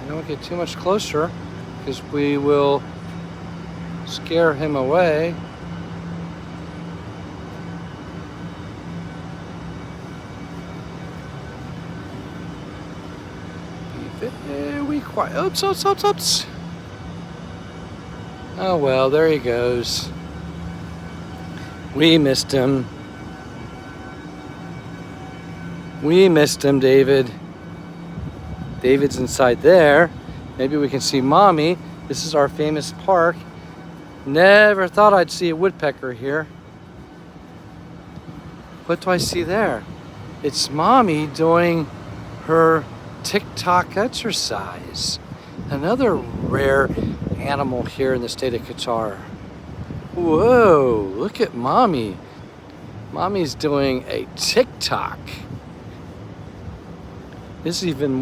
Don't get too much closer because we will scare him away. Be very quiet. Oops, oops, oops, oops. Oh well, there he goes. We missed him. We missed him, David. David's inside there. Maybe we can see Mommy. This is our famous park. Never thought I'd see a woodpecker here. What do I see there? It's Mommy doing her TikTok exercise. Another rare animal here in the state of Qatar. Whoa, look at Mommy. Mommy's doing a TikTok. This is even